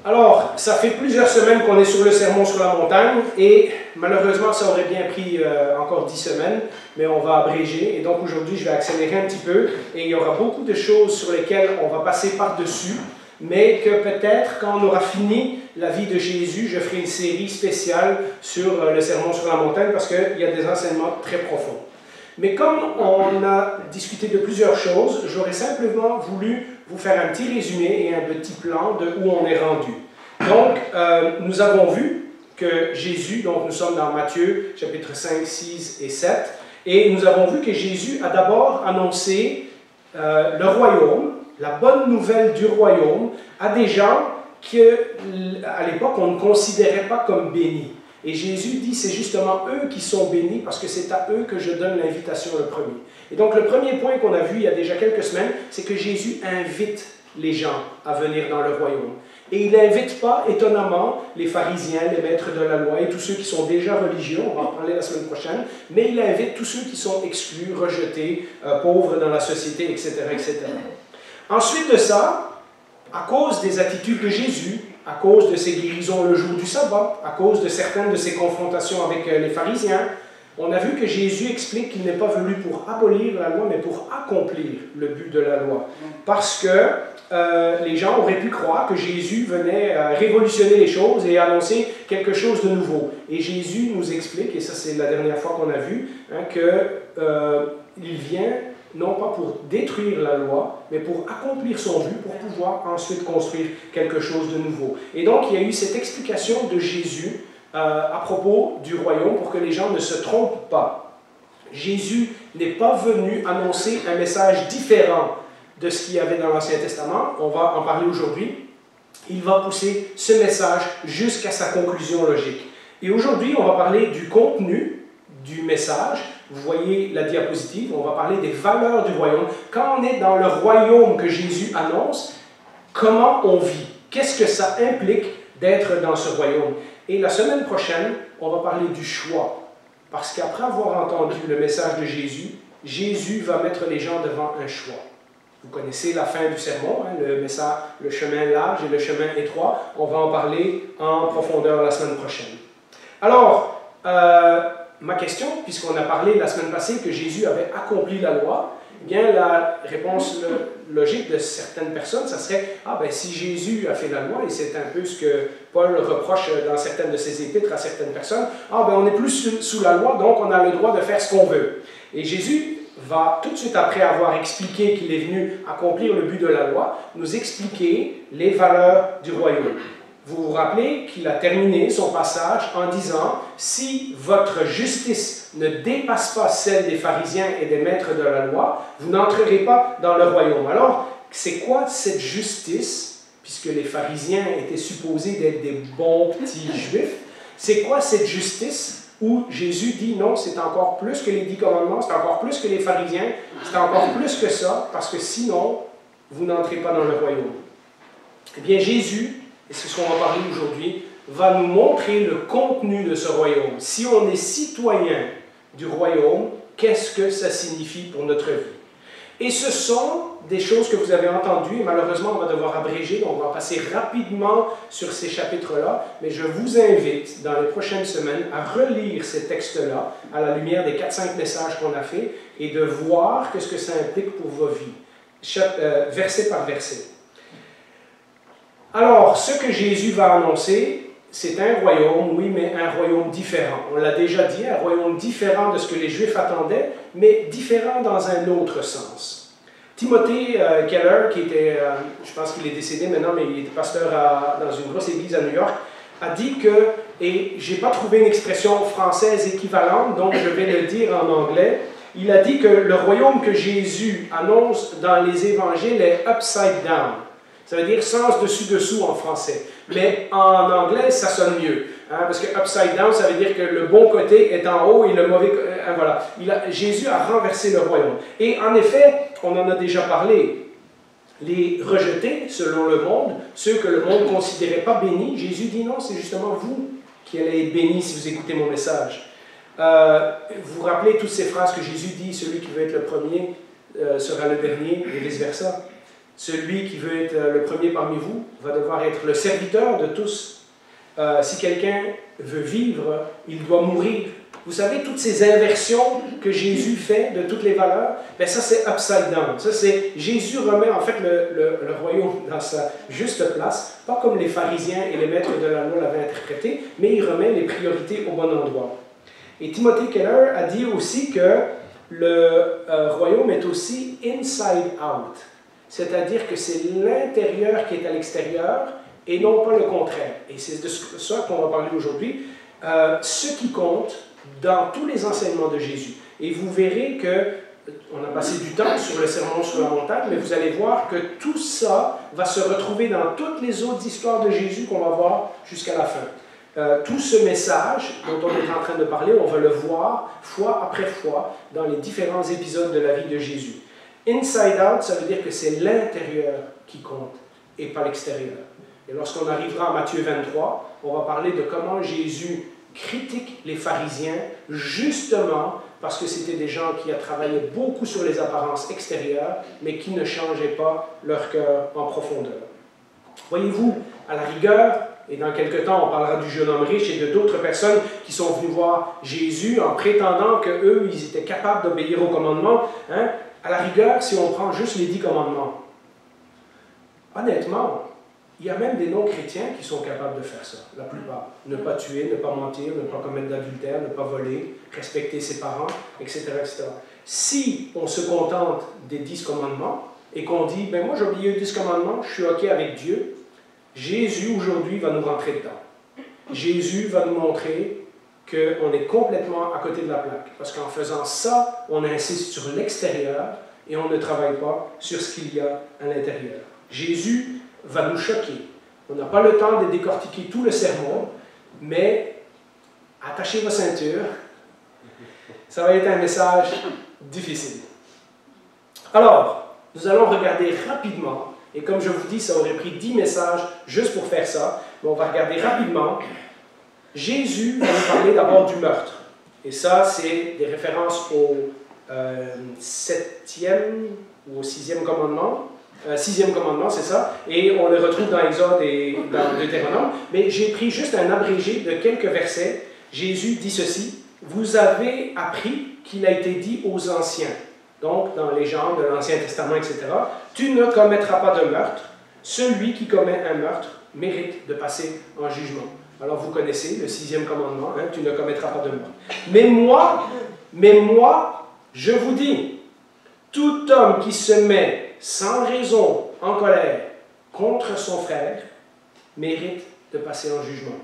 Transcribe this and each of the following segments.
Alors, ça fait plusieurs semaines qu'on est sur le sermon sur la montagne et malheureusement, ça aurait bien pris encore 10 semaines, mais on va abréger. Et donc aujourd'hui, je vais accélérer un petit peu et il y aura beaucoup de choses sur lesquelles on va passer par-dessus, mais que peut-être quand on aura fini la vie de Jésus, je ferai une série spéciale sur le sermon sur la montagne parce qu'il y a des enseignements très profonds. Mais comme on a discuté de plusieurs choses, j'aurais simplement voulu vous faire un petit résumé et un petit plan de où on est rendu. Donc, nous avons vu que Jésus, donc nous sommes dans Matthieu, chapitre 5, 6 et 7, et nous avons vu que Jésus a d'abord annoncé le royaume, la bonne nouvelle du royaume, à des gens qu'à l'époque on ne considérait pas comme bénis. Et Jésus dit, c'est justement eux qui sont bénis parce que c'est à eux que je donne l'invitation le premier. Et donc le premier point qu'on a vu il y a déjà quelques semaines, c'est que Jésus invite les gens à venir dans le royaume. Et il n'invite pas, étonnamment, les pharisiens, les maîtres de la loi et tous ceux qui sont déjà religieux, on va en parler la semaine prochaine, mais il invite tous ceux qui sont exclus, rejetés, pauvres dans la société, etc., etc. Ensuite de ça, à cause des attitudes de Jésus, à cause de ses guérisons le jour du sabbat, à cause de certaines de ses confrontations avec les pharisiens, on a vu que Jésus explique qu'il n'est pas venu pour abolir la loi, mais pour accomplir le but de la loi. Parce que les gens auraient pu croire que Jésus venait révolutionner les choses et annoncer quelque chose de nouveau. Et Jésus nous explique, et ça c'est la dernière fois qu'on a vu, hein, qu'il vient non pas pour détruire la loi, mais pour accomplir son but, pour pouvoir ensuite construire quelque chose de nouveau. Et donc, il y a eu cette explication de Jésus à propos du royaume pour que les gens ne se trompent pas. Jésus n'est pas venu annoncer un message différent de ce qu'il y avait dans l'Ancien Testament. On va en parler aujourd'hui. Il va pousser ce message jusqu'à sa conclusion logique. Et aujourd'hui, on va parler du contenu du message. Vous voyez la diapositive, on va parler des valeurs du royaume. Quand on est dans le royaume que Jésus annonce, comment on vit? Qu'est-ce que ça implique d'être dans ce royaume? Et la semaine prochaine, on va parler du choix. Parce qu'après avoir entendu le message de Jésus, Jésus va mettre les gens devant un choix. Vous connaissez la fin du sermon, hein, le chemin large et le chemin étroit. On va en parler en profondeur la semaine prochaine. Alors, ma question, puisqu'on a parlé la semaine passée que Jésus avait accompli la loi, eh bien la réponse logique de certaines personnes, ça serait « Ah ben si Jésus a fait la loi, et c'est un peu ce que Paul reproche dans certaines de ses épîtres à certaines personnes, « Ah ben on n'est plus sous la loi, donc on a le droit de faire ce qu'on veut. » Et Jésus va tout de suite après avoir expliqué qu'il est venu accomplir le but de la loi, nous expliquer les valeurs du royaume. Vous vous rappelez qu'il a terminé son passage en disant « Si votre justice ne dépasse pas celle des pharisiens et des maîtres de la loi, vous n'entrerez pas dans le royaume. » Alors, c'est quoi cette justice, puisque les pharisiens étaient supposés d'être des bons petits juifs? C'est quoi cette justice où Jésus dit « Non, c'est encore plus que les 10 commandements, c'est encore plus que les pharisiens, c'est encore plus que ça, parce que sinon, vous n'entrez pas dans le royaume. » Eh bien, Jésus, et c'est ce qu'on va parler aujourd'hui, va nous montrer le contenu de ce royaume. Si on est citoyen du royaume, qu'est-ce que ça signifie pour notre vie? Et ce sont des choses que vous avez entendues, et malheureusement on va devoir abréger, donc on va passer rapidement sur ces chapitres-là, mais je vous invite dans les prochaines semaines à relire ces textes-là à la lumière des 4-5 messages qu'on a fait, et de voir qu'est-ce que ça implique pour vos vies, verset par verset. Alors, ce que Jésus va annoncer, c'est un royaume, oui, mais un royaume différent. On l'a déjà dit, un royaume différent de ce que les Juifs attendaient, mais différent dans un autre sens. Timothée Keller, qui était, je pense qu'il est décédé maintenant, mais il était pasteur dans une grosse église à New York, a dit que, et je n'ai pas trouvé une expression française équivalente, donc je vais le dire en anglais, il a dit que le royaume que Jésus annonce dans les évangiles est upside down. Ça veut dire sens dessus-dessous en français. Mais en anglais, ça sonne mieux. Hein, parce que upside down, ça veut dire que le bon côté est en haut et le mauvais côté... voilà. Jésus a renversé le royaume. Et en effet, on en a déjà parlé. Les rejetés, selon le monde, ceux que le monde ne considérait pas bénis, Jésus dit non, c'est justement vous qui allez être bénis si vous écoutez mon message. Vous vous rappelez toutes ces phrases que Jésus dit, celui qui veut être le premier sera le dernier, et vice-versa. Celui qui veut être le premier parmi vous va devoir être le serviteur de tous. Si quelqu'un veut vivre, il doit mourir. Vous savez, toutes ces inversions que Jésus fait de toutes les valeurs, bien ça c'est upside down. Ça c'est Jésus remet en fait le royaume dans sa juste place, pas comme les pharisiens et les maîtres de la loi l'avaient interprété, mais il remet les priorités au bon endroit. Et Timothy Keller a dit aussi que le royaume est aussi inside out, c'est-à-dire que c'est l'intérieur qui est à l'extérieur et non pas le contraire. Et c'est de ça qu'on va parler aujourd'hui. Ce qui compte dans tous les enseignements de Jésus. Et vous verrez que, on a passé du temps sur le sermon sur la montagne, mais vous allez voir que tout ça va se retrouver dans toutes les autres histoires de Jésus qu'on va voir jusqu'à la fin. Tout ce message dont on est en train de parler, on va le voir fois après fois dans les différents épisodes de la vie de Jésus. Inside out, ça veut dire que c'est l'intérieur qui compte et pas l'extérieur. Et lorsqu'on arrivera à Matthieu 23, on va parler de comment Jésus critique les pharisiens, justement parce que c'était des gens qui travaillaient beaucoup sur les apparences extérieures, mais qui ne changeaient pas leur cœur en profondeur. Voyez-vous, à la rigueur, et dans quelques temps, on parlera du jeune homme riche et de d'autres personnes qui sont venues voir Jésus en prétendant qu'eux, ils étaient capables d'obéir aux commandements. Hein? À la rigueur, si on prend juste les 10 commandements, honnêtement, il y a même des non-chrétiens qui sont capables de faire ça, la plupart. Ne pas tuer, ne pas mentir, ne pas commettre d'adultère, ne pas voler, respecter ses parents, etc., etc. Si on se contente des 10 commandements et qu'on dit, ben moi j'obéis aux 10 commandements, je suis OK avec Dieu, Jésus aujourd'hui va nous rentrer dedans. Jésus va nous montrer qu'on est complètement à côté de la plaque. Parce qu'en faisant ça, on insiste sur l'extérieur et on ne travaille pas sur ce qu'il y a à l'intérieur. Jésus va nous choquer. On n'a pas le temps de décortiquer tout le sermon, mais attachez vos ceintures. Ça va être un message difficile. Alors, nous allons regarder rapidement, et comme je vous dis, ça aurait pris 10 messages juste pour faire ça, mais on va regarder rapidement. Jésus va nous parler d'abord du meurtre. Et ça, c'est des références au 7e ou au 6e commandement. 6e commandement, c'est ça, et on le retrouve dans Exode et dans Deutéronome, mais j'ai pris juste un abrégé de quelques versets. Jésus dit ceci, « Vous avez appris qu'il a été dit aux anciens, donc dans les gens de l'Ancien Testament, etc., « Tu ne commettras pas de meurtre, celui qui commet un meurtre mérite de passer en jugement. » Alors vous connaissez le 6e commandement, hein, « Tu ne commettras pas de meurtre. » Mais moi, je vous dis, tout homme qui se met sans raison, en colère, contre son frère, mérite de passer en jugement.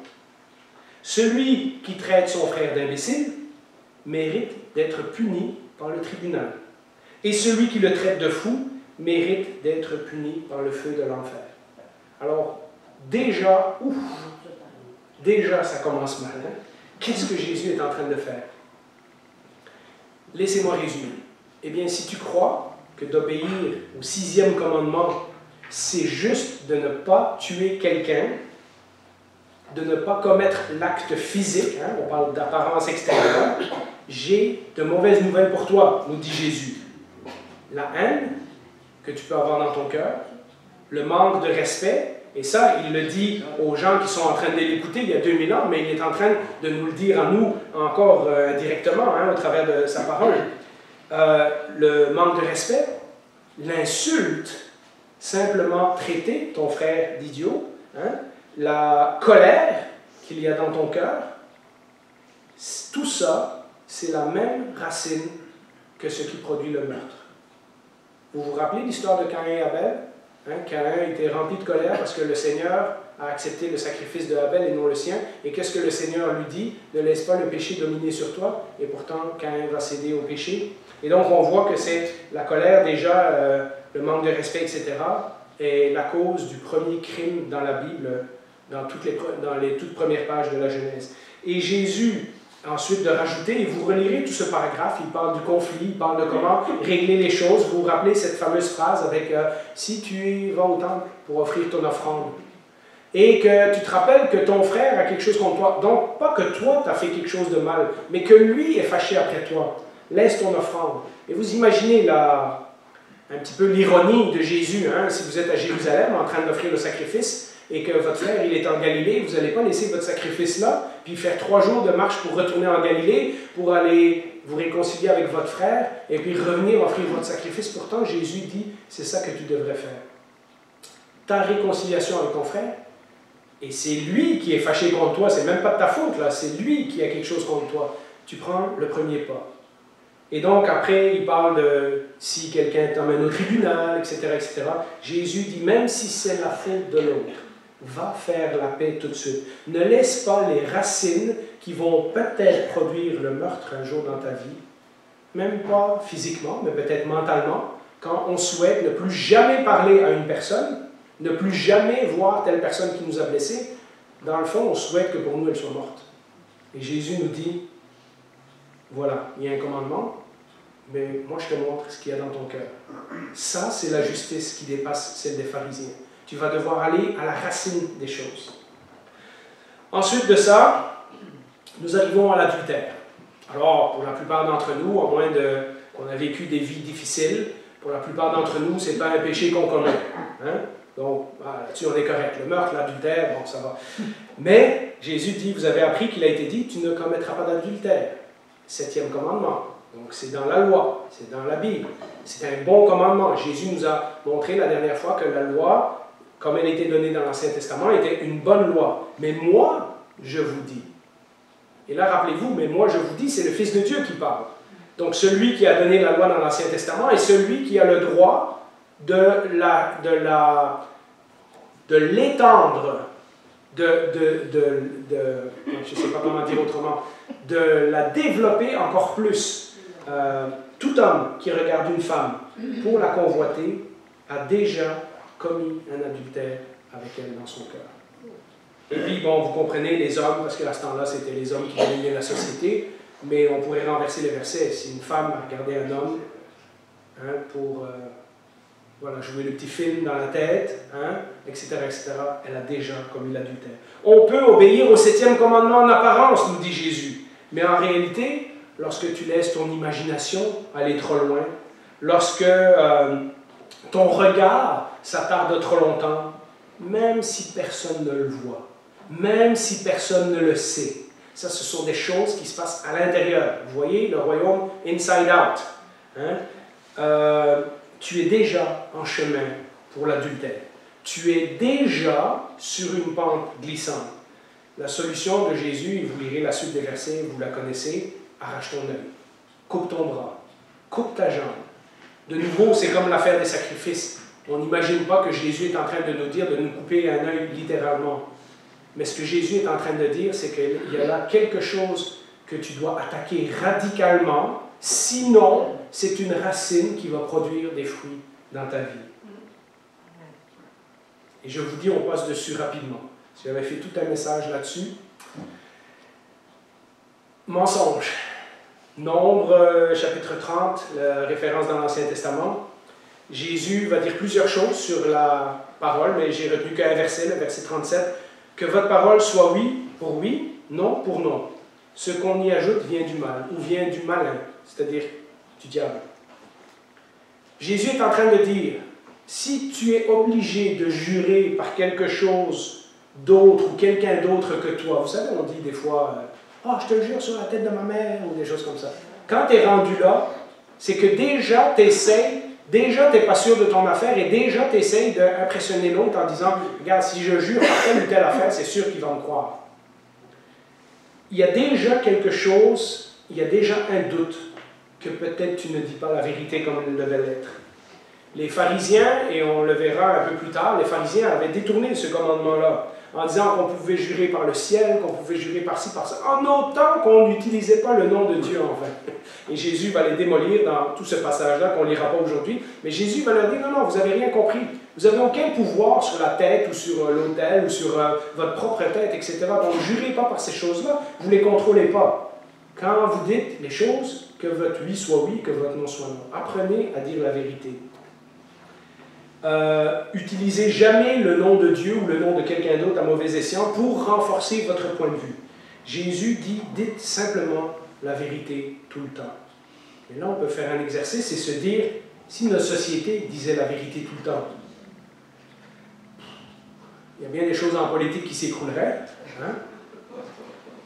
Celui qui traite son frère d'imbécile mérite d'être puni par le tribunal. Et celui qui le traite de fou mérite d'être puni par le feu de l'enfer. Alors, déjà ça commence mal. Hein? Qu'est-ce que Jésus est en train de faire? Laissez-moi résumer. Eh bien, si tu crois que d'obéir au 6e commandement, c'est juste de ne pas tuer quelqu'un, de ne pas commettre l'acte physique, hein, on parle d'apparence extérieure, j'ai de mauvaises nouvelles pour toi, nous dit Jésus. La haine que tu peux avoir dans ton cœur, le manque de respect, et ça, il le dit aux gens qui sont en train de l'écouter il y a 2000 ans, mais il est en train de nous le dire à nous encore directement, hein, au travers de sa parole. Le manque de respect, l'insulte, simplement traiter ton frère d'idiot, hein, la colère qu'il y a dans ton cœur, tout ça, c'est la même racine que ce qui produit le meurtre. Vous vous rappelez l'histoire de Caïn et Abel? Hein, Caïn était rempli de colère parce que le Seigneur a accepté le sacrifice de Abel et non le sien. Et qu'est-ce que le Seigneur lui dit? Ne laisse pas le péché dominer sur toi. Et pourtant, Caïn va céder au péché. Et donc, on voit que c'est la colère, déjà, le manque de respect, etc., est la cause du premier crime dans la Bible, dans les toutes premières pages de la Genèse. Et Jésus, ensuite, de rajouter, et vous relirez tout ce paragraphe, il parle du conflit, il parle de comment régler les choses. Vous vous rappelez cette fameuse phrase avec « Si tu vas au temple pour offrir ton offrande, et que tu te rappelles que ton frère a quelque chose contre toi, donc pas que toi, tu as fait quelque chose de mal, mais que lui est fâché après toi. Laisse ton offrande. » Et vous imaginez un petit peu l'ironie de Jésus. Hein? Si vous êtes à Jérusalem en train d'offrir le sacrifice et que votre frère il est en Galilée, vous n'allez pas laisser votre sacrifice là, puis faire 3 jours de marche pour retourner en Galilée, pour aller vous réconcilier avec votre frère, et puis revenir offrir votre sacrifice. Pourtant, Jésus dit, c'est ça que tu devrais faire. Ta réconciliation avec ton frère, et c'est lui qui est fâché contre toi, c'est même pas de ta faute, là, c'est lui qui a quelque chose contre toi. Tu prends le premier pas. Et donc, après, il parle de si quelqu'un t'emmène au tribunal, etc., etc. Jésus dit, même si c'est la faute de l'autre, va faire la paix tout de suite. Ne laisse pas les racines qui vont peut-être produire le meurtre un jour dans ta vie, même pas physiquement, mais peut-être mentalement, quand on souhaite ne plus jamais parler à une personne, ne plus jamais voir telle personne qui nous a blessés. Dans le fond, on souhaite que pour nous, elle soit morte. Et Jésus nous dit, voilà, il y a un commandement, mais moi je te montre ce qu'il y a dans ton cœur. Ça, c'est la justice qui dépasse celle des pharisiens. Tu vas devoir aller à la racine des choses. Ensuite de ça, nous arrivons à l'adultère. Alors, pour la plupart d'entre nous, à moins qu'on a vécu des vies difficiles, pour la plupart d'entre nous, ce n'est pas un péché qu'on commet. Hein? Donc, là-dessus, on est correct. Le meurtre, l'adultère, bon, ça va. Mais, Jésus dit, vous avez appris qu'il a été dit, tu ne commettras pas d'adultère. 7e commandement. Donc, c'est dans la loi, c'est dans la Bible. C'est un bon commandement. Jésus nous a montré la dernière fois que la loi, comme elle était donnée dans l'Ancien Testament, était une bonne loi. Mais moi, je vous dis. Et là, rappelez-vous, mais moi, je vous dis, c'est le Fils de Dieu qui parle. Donc, celui qui a donné la loi dans l'Ancien Testament est celui qui a le droit de l'étendre, je ne sais pas comment dire autrement, de la développer encore plus. Tout homme qui regarde une femme pour la convoiter a déjà commis un adultère avec elle dans son cœur. Et puis, bon, vous comprenez, les hommes, parce qu'à ce temps-là, c'était les hommes qui dominaient la société, mais on pourrait renverser les versets. Si une femme regardait un homme hein, pour voilà, jouer le petit film dans la tête, hein, etc., etc., elle a déjà commis l'adultère. On peut obéir au 7e commandement en apparence, nous dit Jésus, mais en réalité, lorsque tu laisses ton imagination aller trop loin, lorsque ton regard s'attarde trop longtemps, même si personne ne le voit, même si personne ne le sait, ça, ce sont des choses qui se passent à l'intérieur. Vous voyez, le royaume inside out. Hein? Tu es déjà en chemin pour l'adultère. Tu es déjà sur une pente glissante. La solution de Jésus, et vous lirez la suite des versets, vous la connaissez, arrache ton œil, coupe ton bras, coupe ta jambe. De nouveau, c'est comme l'affaire des sacrifices. On n'imagine pas que Jésus est en train de nous dire de nous couper un œil littéralement. Mais ce que Jésus est en train de dire, c'est qu'il y a là quelque chose que tu dois attaquer radicalement, sinon c'est une racine qui va produire des fruits dans ta vie. Et je vous dis, on passe dessus rapidement. J'avais fait tout un message là-dessus. Mensonge. Nombre, chapitre 30, la référence dans l'Ancien Testament. Jésus va dire plusieurs choses sur la parole, mais j'ai retenu qu'un verset, le verset 37. Que votre parole soit oui pour oui, non pour non. Ce qu'on y ajoute vient du mal, ou vient du malin, c'est-à-dire du diable. Jésus est en train de dire, si tu es obligé de jurer par quelque chose d'autre ou quelqu'un d'autre que toi, vous savez, on dit des fois, ah, je te jure sur la tête de ma mère, ou des choses comme ça. Quand tu es rendu là, c'est que déjà tu essaies, déjà tu n'es pas sûr de ton affaire, et déjà tu essaies d'impressionner l'autre en disant, regarde, si je jure par telle ou telle affaire, c'est sûr qu'il va me croire. Il y a déjà quelque chose, il y a déjà un doute que peut-être tu ne dis pas la vérité comme elle devait l'être. Les pharisiens, et on le verra un peu plus tard, les pharisiens avaient détourné ce commandement-là, en disant qu'on pouvait jurer par le ciel, qu'on pouvait jurer par ci, par ça, en autant qu'on n'utilisait pas le nom de Dieu, en fait. Et Jésus va les démolir dans tout ce passage-là, qu'on ne lira pas aujourd'hui, mais Jésus va leur dire, non, non, vous n'avez rien compris. Vous n'avez aucun pouvoir sur la tête, ou sur l'autel, ou sur votre propre tête, etc. Donc, ne jurez pas par ces choses-là, vous ne les contrôlez pas. Quand vous dites les choses, que votre oui soit oui, que votre non soit non. Apprenez à dire la vérité. Utilisez jamais le nom de Dieu ou le nom de quelqu'un d'autre à mauvais escient pour renforcer votre point de vue. Jésus dit, dites simplement la vérité tout le temps. Et là, on peut faire un exercice et se dire, Si notre société disait la vérité tout le temps, il y a bien des choses en politique qui s'écrouleraient. Hein?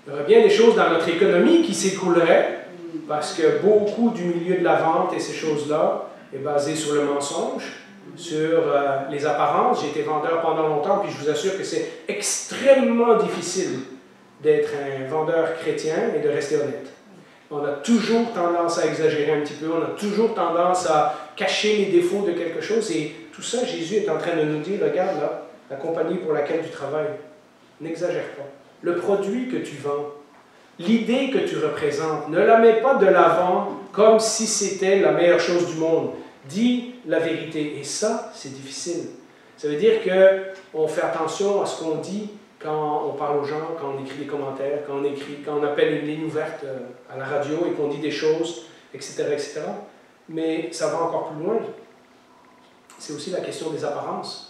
Il y aurait bien des choses dans notre économie qui s'écrouleraient parce que beaucoup du milieu de la vente et ces choses-là est basé sur le mensonge, sur les apparences. J'ai été vendeur pendant longtemps, puis je vous assure que c'est extrêmement difficile d'être un vendeur chrétien et de rester honnête. On a toujours tendance à exagérer un petit peu, on a toujours tendance à cacher les défauts de quelque chose, et tout ça, Jésus est en train de nous dire, regarde là, la compagnie pour laquelle tu travailles, n'exagère pas. Le produit que tu vends, l'idée que tu représentes, ne la mets pas de l'avant comme si c'était la meilleure chose du monde. Dis la vérité. Et ça, c'est difficile. Ça veut dire qu'on fait attention à ce qu'on dit quand on parle aux gens, quand on écrit des commentaires, quand on appelle une ligne ouverte à la radio et qu'on dit des choses, etc., etc. Mais ça va encore plus loin. C'est aussi la question des apparences.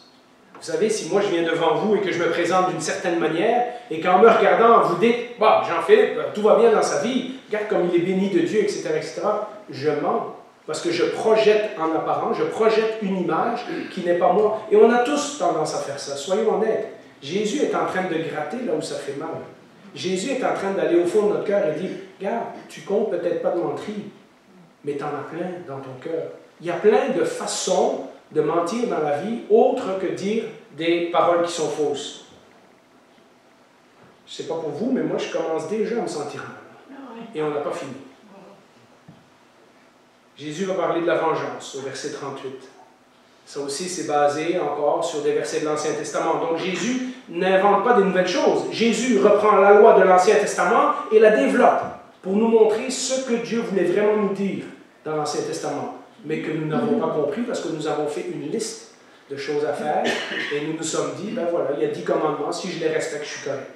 Vous savez, si moi je viens devant vous et que je me présente d'une certaine manière, et qu'en me regardant, vous dites, bah, Jean-Philippe, tout va bien dans sa vie, regarde comme il est béni de Dieu, etc., etc., je mens. Parce que je projette en apparence, je projette une image qui n'est pas moi. Et on a tous tendance à faire ça, soyons honnêtes. Jésus est en train de gratter là où ça fait mal. Jésus est en train d'aller au fond de notre cœur et dire, regarde, tu comptes peut-être pas de mentir, mais tu en as plein dans ton cœur. Il y a plein de façons de mentir dans la vie, autre que dire des paroles qui sont fausses. Je ne sais pas pour vous, mais moi, je commence déjà à me sentir mal. Et on n'a pas fini. Jésus va parler de la vengeance, au verset 38. Ça aussi, c'est basé encore sur des versets de l'Ancien Testament. Donc, Jésus n'invente pas des nouvelles choses. Jésus reprend la loi de l'Ancien Testament et la développe pour nous montrer ce que Dieu voulait vraiment nous dire dans l'Ancien Testament, mais que nous n'avons pas compris parce que nous avons fait une liste de choses à faire et nous nous sommes dit, ben voilà, il y a 10 commandements, si je les respecte, je suis correct.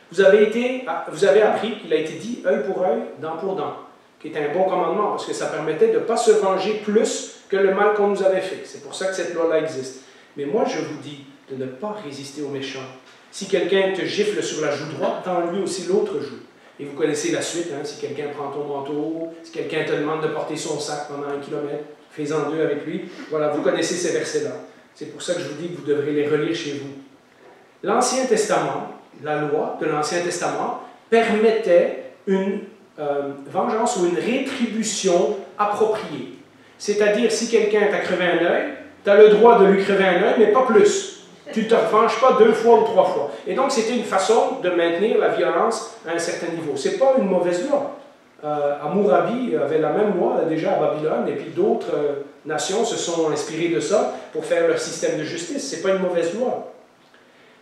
Vous avez appris qu'il a été dit œil pour œil, dent pour dent, qui est un bon commandement parce que ça permettait de ne pas se venger plus que le mal qu'on nous avait fait. C'est pour ça que cette loi-là existe. Mais moi, je vous dis de ne pas résister aux méchants. Si quelqu'un te gifle sur la joue droite, tends-lui aussi l'autre joue. Et vous connaissez la suite, hein, si quelqu'un prend ton manteau, si quelqu'un te demande de porter son sac pendant 1 kilomètre, fais-en 2 avec lui. Voilà, vous connaissez ces versets-là. C'est pour ça que je vous dis que vous devrez les relire chez vous. L'Ancien Testament, la loi de l'Ancien Testament, permettait une vengeance ou une rétribution appropriée. C'est-à-dire, si quelqu'un t'a crevé un œil, tu as le droit de lui crever un œil, mais pas plus. Tu ne te revanches pas 2 fois ou 3 fois. Et donc, c'était une façon de maintenir la violence à un certain niveau. Ce n'est pas une mauvaise loi. Hammurabi avait la même loi déjà à Babylone, et puis d'autres nations se sont inspirées de ça pour faire leur système de justice. Ce n'est pas une mauvaise loi.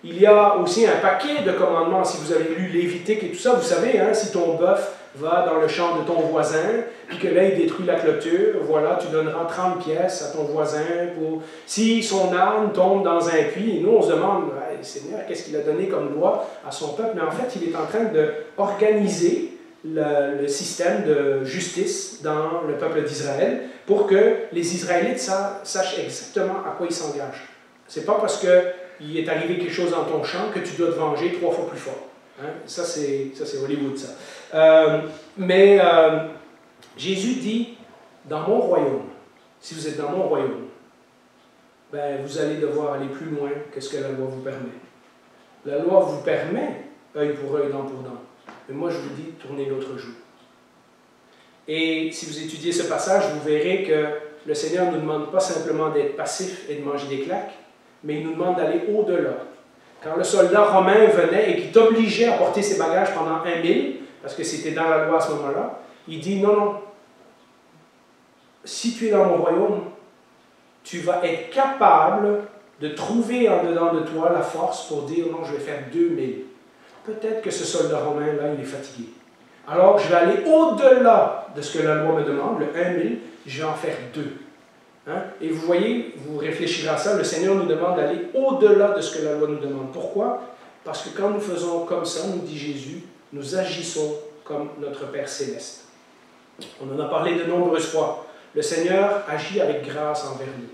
Il y a aussi un paquet de commandements. Si vous avez lu Lévitique et tout ça, vous savez, hein, si ton bœuf va dans le champ de ton voisin, puis que là, il détruit la clôture, voilà, tu donneras 30 pièces à ton voisin pour... Si son âne tombe dans un puits, et nous, on se demande, hey, Seigneur, qu'est-ce qu'il a donné comme loi à son peuple? Mais en fait, il est en train d'organiser le système de justice dans le peuple d'Israël pour que les Israélites sachent exactement à quoi ils s'engagent. C'est pas parce qu'il est arrivé quelque chose dans ton champ que tu dois te venger 3 fois plus fort. Hein? Ça, c'est Hollywood, ça. Jésus dit, dans mon royaume, si vous êtes dans mon royaume, ben, vous allez devoir aller plus loin que ce que la loi vous permet. La loi vous permet, œil pour œil, dent pour dent. Mais moi, je vous dis, tournez l'autre joue. Et si vous étudiez ce passage, vous verrez que le Seigneur ne nous demande pas simplement d'être passif et de manger des claques, mais il nous demande d'aller au-delà. Quand le soldat romain venait et qui t'obligeait à porter ses bagages pendant 1 000, parce que c'était dans la loi à ce moment-là, il dit non, non. Si tu es dans mon royaume, tu vas être capable de trouver en dedans de toi la force pour dire non, je vais faire 2 000. Peut-être que ce soldat romain-là, il est fatigué. Alors, je vais aller au-delà de ce que la loi me demande, le 1 000, je vais en faire 2. Hein? Et vous voyez, vous réfléchirez à ça, le Seigneur nous demande d'aller au-delà de ce que la loi nous demande. Pourquoi? Parce que quand nous faisons comme ça, nous dit Jésus, nous agissons comme notre Père Céleste. On en a parlé de nombreuses fois. Le Seigneur agit avec grâce envers nous.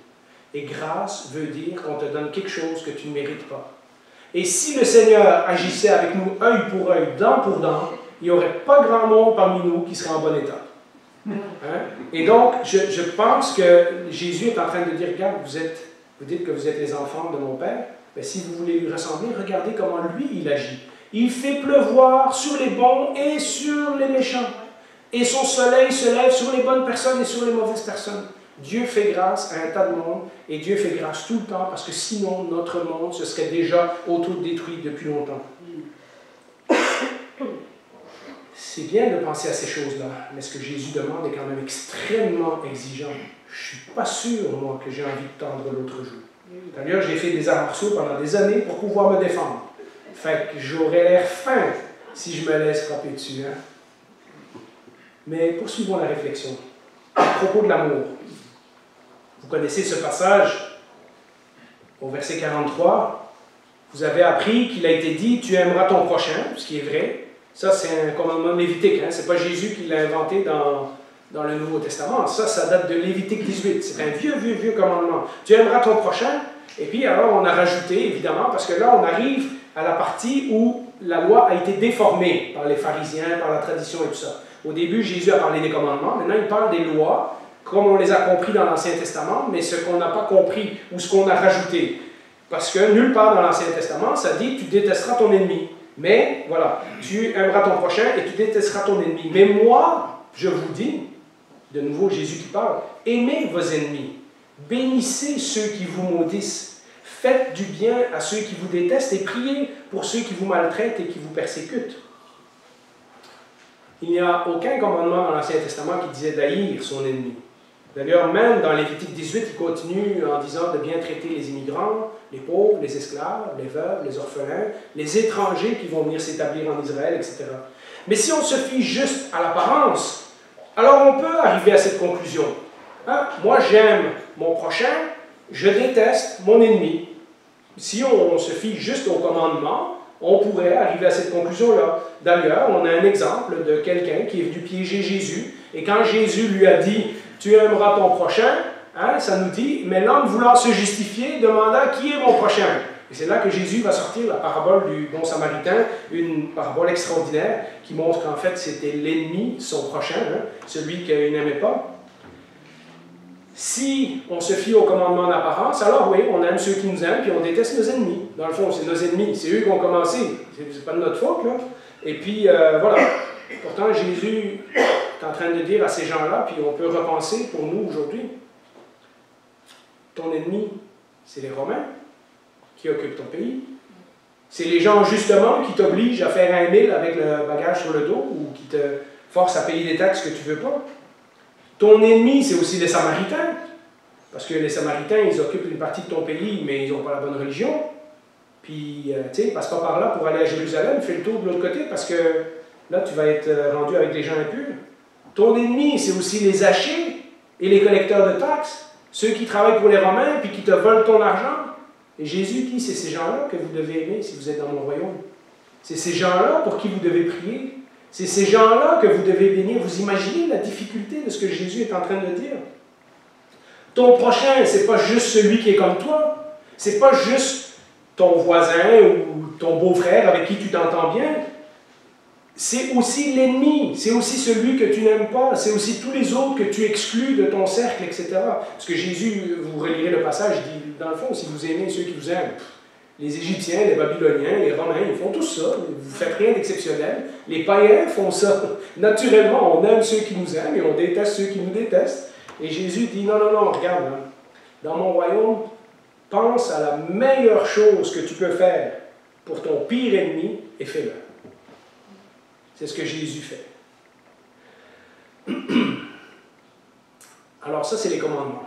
Et grâce veut dire qu'on te donne quelque chose que tu ne mérites pas. Et si le Seigneur agissait avec nous œil pour œil, dent pour dent, il n'y aurait pas grand monde parmi nous qui serait en bon état. Hein? Et donc, je pense que Jésus est en train de dire, regarde, vous dites que vous êtes les enfants de mon Père, mais si vous voulez lui ressembler, regardez comment lui, il agit. Il fait pleuvoir sur les bons et sur les méchants. Et son soleil se lève sur les bonnes personnes et sur les mauvaises personnes. Dieu fait grâce à un tas de monde, et Dieu fait grâce tout le temps, parce que sinon, notre monde se serait déjà auto-détruit depuis longtemps. C'est bien de penser à ces choses-là, mais ce que Jésus demande est quand même extrêmement exigeant. Je ne suis pas sûr, moi, que j'ai envie de tendre l'autre joue. D'ailleurs, j'ai fait des arts martiaux pendant des années pour pouvoir me défendre. Fait que j'aurais l'air fin si je me laisse frapper dessus. Hein? Mais poursuivons la réflexion. À propos de l'amour. Vous connaissez ce passage au verset 43. Vous avez appris qu'il a été dit « Tu aimeras ton prochain », ce qui est vrai. Ça, c'est un commandement lévitique. Hein? Ce n'est pas Jésus qui l'a inventé dans le Nouveau Testament. Ça date de Lévitique 18. C'est un vieux commandement. Tu aimeras ton prochain. Et puis, alors, on a rajouté, évidemment, parce que là, on arrive à la partie où la loi a été déformée par les pharisiens, par la tradition et tout ça. Au début, Jésus a parlé des commandements. Maintenant, il parle des lois, comme on les a compris dans l'Ancien Testament, mais ce qu'on n'a pas compris ou ce qu'on a rajouté. Parce que nulle part dans l'Ancien Testament, ça dit « Tu détesteras ton ennemi ». Mais, voilà, tu aimeras ton prochain et tu détesteras ton ennemi. Mais moi, je vous dis, de nouveau Jésus qui parle, aimez vos ennemis, bénissez ceux qui vous maudissent, faites du bien à ceux qui vous détestent et priez pour ceux qui vous maltraitent et qui vous persécutent. Il n'y a aucun commandement dans l'Ancien Testament qui disait d'haïr son ennemi. D'ailleurs, même dans Lévitique 18, il continue en disant de bien traiter les immigrants, les pauvres, les esclaves, les veuves, les orphelins, les étrangers qui vont venir s'établir en Israël, etc. Mais si on se fie juste à l'apparence, alors on peut arriver à cette conclusion. Hein? Moi, j'aime mon prochain, je déteste mon ennemi. Si on se fie juste au commandement, on pourrait arriver à cette conclusion-là. D'ailleurs, on a un exemple de quelqu'un qui est venu piéger Jésus, et quand Jésus lui a dit « Tu aimeras ton prochain », hein, ça nous dit « Mais l'homme voulant se justifier demanda « Qui est mon prochain ?» Et c'est là que Jésus va sortir la parabole du bon samaritain, une parabole extraordinaire qui montre qu'en fait c'était l'ennemi, son prochain, hein, celui qu'il n'aimait pas. Si on se fie au commandement d'apparence, alors oui, on aime ceux qui nous aiment, puis on déteste nos ennemis. Dans le fond, c'est nos ennemis, c'est eux qui ont commencé, c'est pas de notre faute, là. Et puis, voilà. Pourtant, Jésus est en train de dire à ces gens-là, puis on peut repenser pour nous aujourd'hui, ton ennemi, c'est les Romains qui occupent ton pays. C'est les gens, justement, qui t'obligent à faire un 1000 avec le bagage sur le dos, ou qui te forcent à payer des taxes que tu ne veux pas. Ton ennemi, c'est aussi les Samaritains, parce que les Samaritains, ils occupent une partie de ton pays, mais ils n'ont pas la bonne religion. Puis, tu sais, passe pas par là pour aller à Jérusalem, fais le tour de l'autre côté, parce que là, tu vas être rendu avec des gens impurs. Ton ennemi, c'est aussi les hachés et les collecteurs de taxes, ceux qui travaillent pour les Romains, puis qui te volent ton argent. Et Jésus dit, c'est ces gens-là que vous devez aimer si vous êtes dans mon royaume. C'est ces gens-là pour qui vous devez prier. C'est ces gens-là que vous devez bénir. Vous imaginez la difficulté de ce que Jésus est en train de dire. Ton prochain, ce n'est pas juste celui qui est comme toi. Ce n'est pas juste ton voisin ou ton beau-frère avec qui tu t'entends bien. C'est aussi l'ennemi. C'est aussi celui que tu n'aimes pas. C'est aussi tous les autres que tu exclus de ton cercle, etc. Parce que Jésus, vous relirez le passage, dit, dans le fond, si vous aimez ceux qui vous aiment, les Égyptiens, les Babyloniens, les Romains, ils font tout ça. Vous ne faites rien d'exceptionnel. Les païens font ça. Naturellement, on aime ceux qui nous aiment et on déteste ceux qui nous détestent. Et Jésus dit, non, non, non, regarde, hein. Dans mon royaume, pense à la meilleure chose que tu peux faire pour ton pire ennemi et fais-le. C'est ce que Jésus fait. Alors ça, c'est les commandements.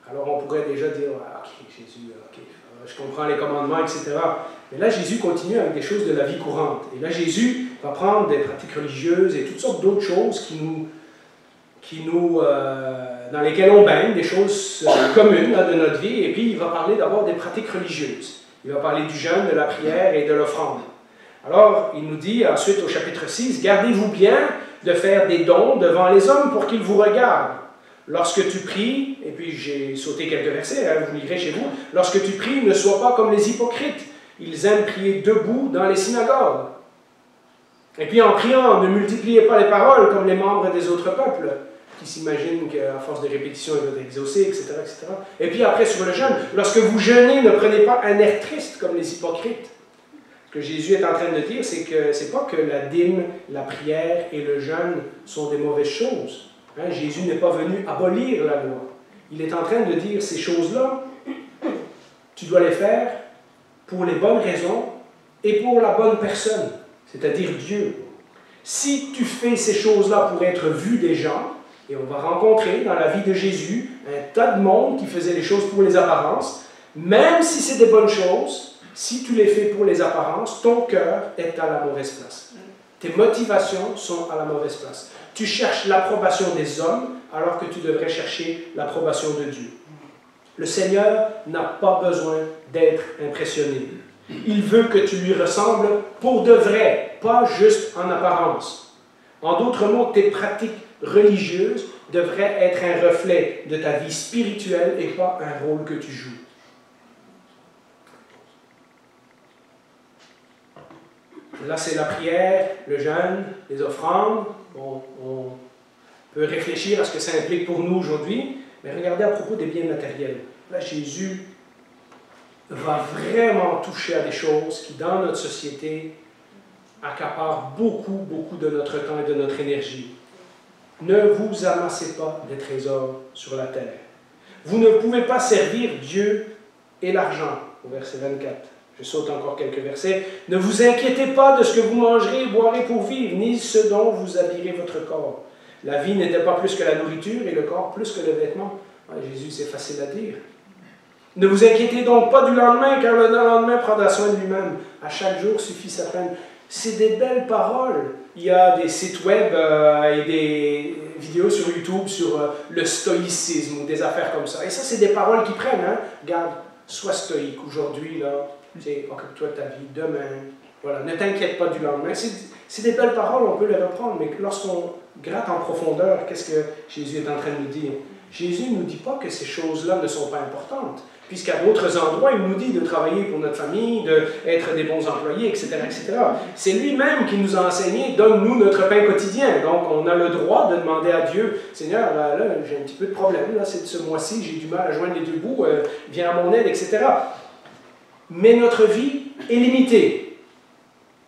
Alors on pourrait déjà dire, ah, ok, Jésus, ok, je comprends les commandements, etc. Mais là, Jésus continue avec des choses de la vie courante. Et là, Jésus va prendre des pratiques religieuses et toutes sortes d'autres choses dans lesquelles on baigne, des choses communes là, de notre vie. Et puis, il va parler d'abord des pratiques religieuses. Il va parler du jeûne, de la prière et de l'offrande. Alors, il nous dit ensuite au chapitre 6, « Gardez-vous bien de faire des dons devant les hommes pour qu'ils vous regardent. Lorsque tu pries, et puis j'ai sauté quelques versets, hein, vous lirez chez vous, lorsque tu pries, ne sois pas comme les hypocrites. Ils aiment prier debout dans les synagogues. Et puis en priant, ne multipliez pas les paroles comme les membres des autres peuples. qui s'imaginent qu'à force de répétition, il va être exaucé, etc., etc. Et puis après, sur le jeûne, lorsque vous jeûnez, ne prenez pas un air triste comme les hypocrites. Ce que Jésus est en train de dire, c'est que c'est pas que la dîme, la prière et le jeûne sont des mauvaises choses. Hein, Jésus n'est pas venu abolir la loi. Il est en train de dire ces choses-là, tu dois les faire pour les bonnes raisons et pour la bonne personne, c'est-à-dire Dieu. Si tu fais ces choses-là pour être vu des gens, et on va rencontrer dans la vie de Jésus un tas de monde qui faisait les choses pour les apparences, même si c'est des bonnes choses, si tu les fais pour les apparences, ton cœur est à la mauvaise place. Tes motivations sont à la mauvaise place. Tu cherches l'approbation des hommes alors que tu devrais chercher l'approbation de Dieu. Le Seigneur n'a pas besoin d'être impressionné. Il veut que tu lui ressembles pour de vrai, pas juste en apparence. En d'autres mots, tes pratiques religieuses devraient être un reflet de ta vie spirituelle et pas un rôle que tu joues. Là, c'est la prière, le jeûne, les offrandes. On peut réfléchir à ce que ça implique pour nous aujourd'hui, mais regardez à propos des biens matériels. Là, Jésus va vraiment toucher à des choses qui, dans notre société, accaparent beaucoup, beaucoup de notre temps et de notre énergie. Ne vous amassez pas des trésors sur la terre. Vous ne pouvez pas servir Dieu et l'argent, au verset 24. Je saute encore quelques versets. Ne vous inquiétez pas de ce que vous mangerez et boirez pour vivre, ni ce dont vous habillerez votre corps. La vie n'était pas plus que la nourriture et le corps plus que le vêtement. Ouais, Jésus, c'est facile à dire. Ne vous inquiétez donc pas du lendemain, car le lendemain prendra soin de lui-même. À chaque jour suffit sa peine. C'est des belles paroles. Il y a des sites web et des vidéos sur YouTube sur le stoïcisme ou des affaires comme ça. Et ça, c'est des paroles qui prennent. Hein? Regarde, sois stoïque aujourd'hui, là. Occupe-toi de ta vie, demain. Voilà, ne t'inquiète pas du lendemain. C'est des belles paroles, on peut les reprendre, mais lorsqu'on gratte en profondeur, qu'est-ce que Jésus est en train de nous dire? Jésus ne nous dit pas que ces choses-là ne sont pas importantes, puisqu'à d'autres endroits, il nous dit de travailler pour notre famille, d'être des bons employés, etc., etc. C'est lui-même qui nous a enseigné, donne-nous notre pain quotidien. Donc, on a le droit de demander à Dieu, Seigneur, là, j'ai un petit peu de problème, là, ce mois-ci, j'ai du mal à joindre les deux bouts, viens à mon aide, etc. Mais notre vie est limitée.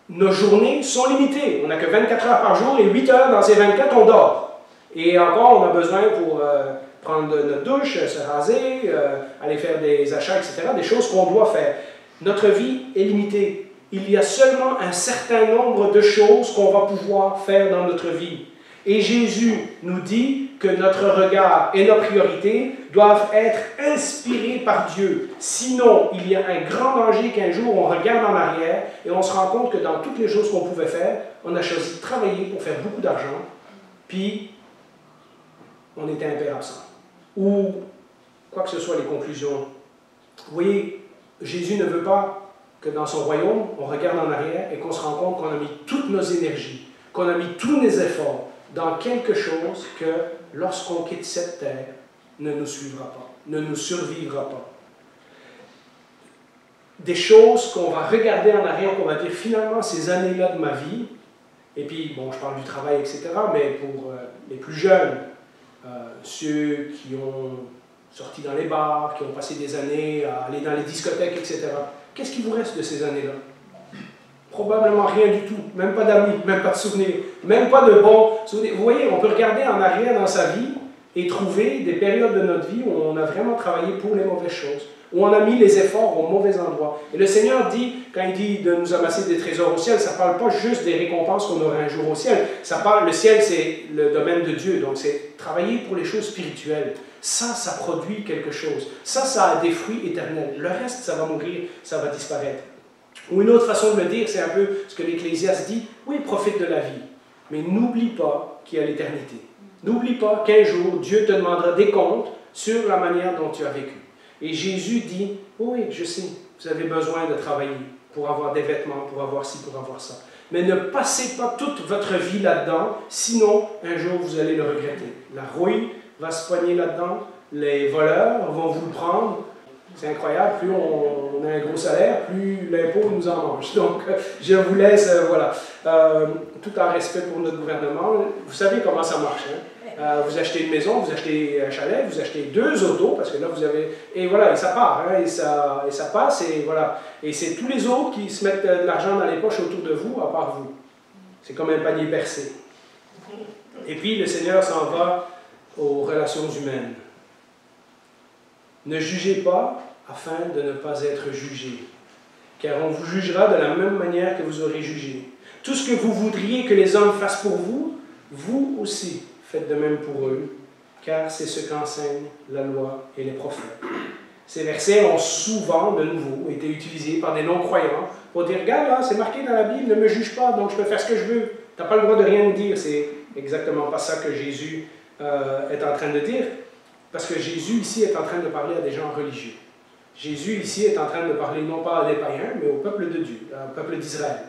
Nos journées sont limitées. On n'a que 24 heures par jour et 8 heures dans ces 24, on dort. Et encore, on a besoin pour prendre notre douche, se raser, aller faire des achats, etc., des choses qu'on doit faire. Notre vie est limitée. Il y a seulement un certain nombre de choses qu'on va pouvoir faire dans notre vie. Et Jésus nous dit que notre regard et nos priorités doivent être inspirés par Dieu. Sinon, il y a un grand danger qu'un jour on regarde en arrière et on se rend compte que dans toutes les choses qu'on pouvait faire, on a choisi de travailler pour faire beaucoup d'argent, puis on était un père absent. Ou quoi que ce soit les conclusions. Vous voyez, Jésus ne veut pas que dans son royaume, on regarde en arrière et qu'on se rend compte qu'on a mis toutes nos énergies, qu'on a mis tous nos efforts dans quelque chose que, lorsqu'on quitte cette terre, ne nous suivra pas, ne nous survivra pas. Des choses qu'on va regarder en arrière, qu'on va dire finalement ces années-là de ma vie, et puis, bon, je parle du travail, etc., mais pour les plus jeunes, ceux qui ont sorti dans les bars, qui ont passé des années à aller dans les discothèques, etc., qu'est-ce qui vous reste de ces années-là? Probablement rien du tout, même pas d'amis, même pas de souvenirs, même pas de bons souvenirs. Vous voyez, on peut regarder en arrière dans sa vie et trouver des périodes de notre vie où on a vraiment travaillé pour les mauvaises choses, où on a mis les efforts au mauvais endroit. Et le Seigneur dit, quand il dit de nous amasser des trésors au ciel, ça ne parle pas juste des récompenses qu'on aura un jour au ciel. Ça parle, le ciel, c'est le domaine de Dieu, donc c'est travailler pour les choses spirituelles. Ça produit quelque chose. Ça a des fruits éternels. Le reste, ça va mourir, ça va disparaître. Ou une autre façon de le dire, c'est un peu ce que l'Ecclésiaste dit, oui, profite de la vie, mais n'oublie pas qu'il y a l'éternité. N'oublie pas qu'un jour, Dieu te demandera des comptes sur la manière dont tu as vécu. Et Jésus dit, oui, je sais, vous avez besoin de travailler pour avoir des vêtements, pour avoir ci, pour avoir ça. Mais ne passez pas toute votre vie là-dedans, sinon, un jour, vous allez le regretter. La rouille va se poigner là-dedans, les voleurs vont vous le prendre. C'est incroyable, plus on a un gros salaire, plus l'impôt nous en mange. Donc, je vous laisse, voilà. Tout en respect pour notre gouvernement, vous savez comment ça marche, hein? Vous achetez une maison, vous achetez un chalet, vous achetez 2 autos, parce que là vous avez... Et voilà, et ça part, hein, et ça passe, et voilà. Et c'est tous les autres qui se mettent de l'argent dans les poches autour de vous, à part vous. C'est comme un panier percé. Et puis le Seigneur s'en va aux relations humaines. Ne jugez pas afin de ne pas être jugé, car on vous jugera de la même manière que vous aurez jugé. Tout ce que vous voudriez que les hommes fassent pour vous, vous aussi faites de même pour eux, car c'est ce qu'enseignent la loi et les prophètes. Ces versets ont souvent, de nouveau, été utilisés par des non-croyants pour dire « Regarde, là, c'est marqué dans la Bible, ne me juge pas, donc je peux faire ce que je veux. Tu n'as pas le droit de rien me dire. » C'est exactement pas ça que Jésus est en train de dire, parce que Jésus ici est en train de parler à des gens religieux. Jésus ici est en train de parler non pas à des païens, mais au peuple de Dieu, au peuple d'Israël.